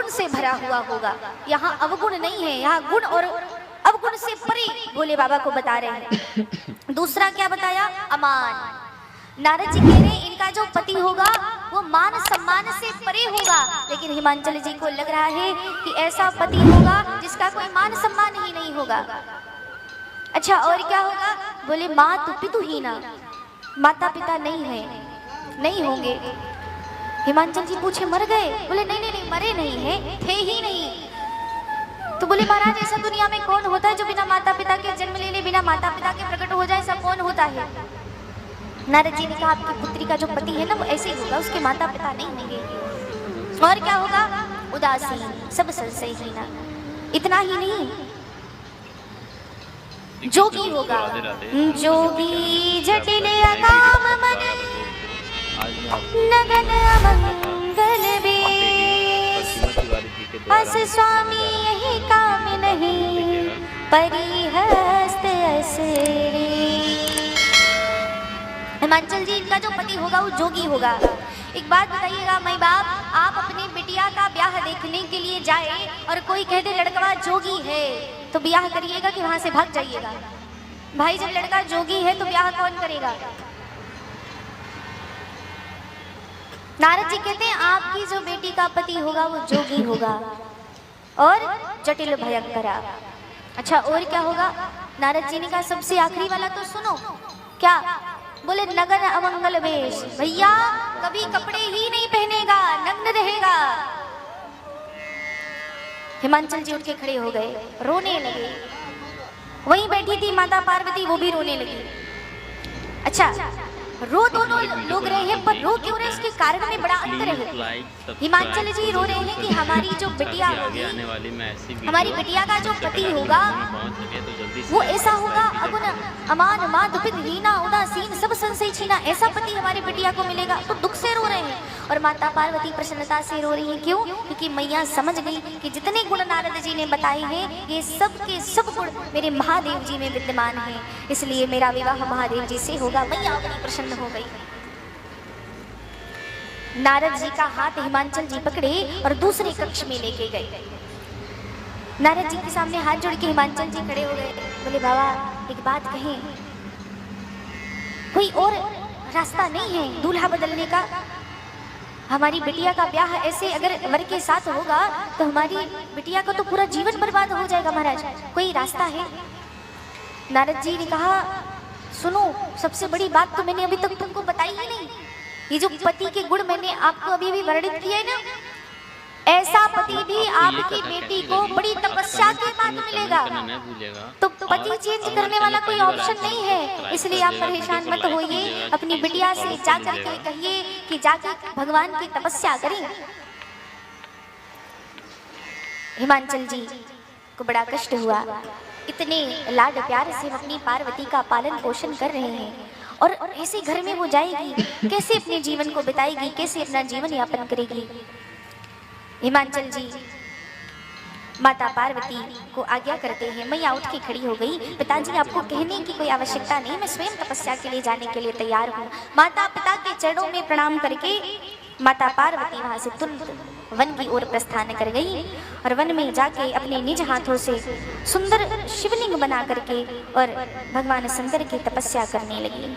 गुण से भरा हुआ होगा। यहाँ अवगुण नहीं है, यहाँ गुण और अवगुण से परे भोले बाबा को बता रहे हैं। दूसरा क्या बताया? अमान। नारद जी कह रहे हैं इनका जो पति होगा वो मान सम्मान से परे होगा, लेकिन हिमांचल जी को लग रहा है कि ऐसा पति होगा जिसका कोई मान सम्मान ही नहीं होगा। अच्छा और क्या होगा? बोले मातु पितुहीना, माता पिता नहीं है, नहीं होंगे। हिमांचल जी पूछे मर गए? बोले नहीं नहीं नहीं, मरे नहीं है, थे ही नहीं। तो बोले महाराज ऐसा दुनिया में कौन होता है जो बिना माता पिता के जन्म ले ले, बिना माता पिता के प्रकट हो जाए, सब कौन होता है? नारद जी ने कहा आपकी पुत्री का जो पति है ना वो ऐसे ही होगा, उसके माता पिता नहीं होंगे। और क्या होगा? उदासीन, सब संशयहीन। इतना ही नहीं, जोगी होगा। जोगी जटिल अकाम मन, नगन अमंगल बेश, अस स्वामी यही काम नहीं, परिहस्त असरे। हिमांचल जी इनका जो पति होगा वो जोगी होगा। एक बात बताइएगा माई बाप, आप अपनी बिटिया का ब्याह देखने के लिए जाए और कोई कह दे लड़का जोगी है तो ब्याह करिएगा कि वहां से भाग जाइएगा? भाई जब लड़का जोगी है तो ब्याह कौन करेगा? नारद जी कहते हैं आपकी जो बेटी का पति होगा वो जोगी होगा और जटिल भयंकर। अच्छा और क्या होगा? नारद जी ने कहा सबसे आखिरी वाला तो सुनो। क्या? बोले नगन अमंगल वेश। भैया कभी कपड़े ही नहीं पहनेगा, नग्न रहेगा। हिमांचल जी उठ के खड़े हो गए, रोने लगे। वहीं बैठी थी माता पार्वती, वो भी रोने लगी। अच्छा रो दोनों लोग रहे हैं, पर रो क्यों रहे इसके कारण में बड़ा अंतर है। हिमांचल जी रो रहे हैं कि हमारी जो बिटिया होगी, हमारी बिटिया का जो पति होगा वो ऐसा होगा अगुण अमान माद हीना उदासीन सब संशय छीना, ऐसा पति हमारी बिटिया को मिलेगा, तो दुख से रो रहे हैं। और माता पार्वती प्रसन्नता से रो रही है। क्यों? क्योंकि मैया समझ गई कि जितने गुण नारद जी ने बताए हैं ये सब के सब गुण मेरे महादेव जी में विद्यमान हैं, इसलिए मेरा विवाह महादेव जी से होगा। मैया बड़ी प्रसन्न हो गई। नारद जी का हाथ हिमांचल जी पकड़े और दूसरे कक्ष में लेके गए। नारद जी के सामने हाथ जोड़ के हिमांचल जी खड़े हो गए। बोले बाबा एक बात कहें, कोई और रास्ता नहीं है दूल्हा बदलने का? हमारी बिटिया का ब्याह ऐसे अगर वर के साथ होगा तो हमारी बिटिया का तो पूरा जीवन बर्बाद हो जाएगा महाराज, कोई रास्ता है? नारद जी ने कहा सुनो, सबसे बड़ी बात तो मैंने अभी तक तुमको बताई ही नहीं। ये जो पति के गुण मैंने आपको अभी अभी वर्णित किया है ना, ऐसा पति भी आपकी बेटी को बड़ी तपस्या के बाद मिलेगा। तो पति चेंज करने वाला कोई ऑप्शन नहीं है, इसलिए आप परेशान मत होइए। अपनी बिटिया से जाकर के कहिए कि जाकर भगवान की तपस्या करें। हिमांचल जी को बड़ा कष्ट हुआ। इतने लाड प्यार से अपनी पार्वती का पालन पोषण कर रहे हैं और ऐसे घर में वो जाएगी, कैसे अपने जीवन को बिताएगी, कैसे अपना जीवन यापन करेगी? हिमांचल जी माता पार्वती को आज्ञा करते हैं। मैया उठ के खड़ी हो गई। पिताजी आपको कहने की कोई आवश्यकता नहीं, मैं स्वयं तपस्या के लिए जाने के लिए तैयार हूँ। माता पिता के चरणों में प्रणाम करके माता पार्वती वहां से तुरंत वन की ओर प्रस्थान कर गई और वन में जाके अपने निज हाथों से सुंदर शिवलिंग बना करके और भगवान शंकर की तपस्या करने लगी।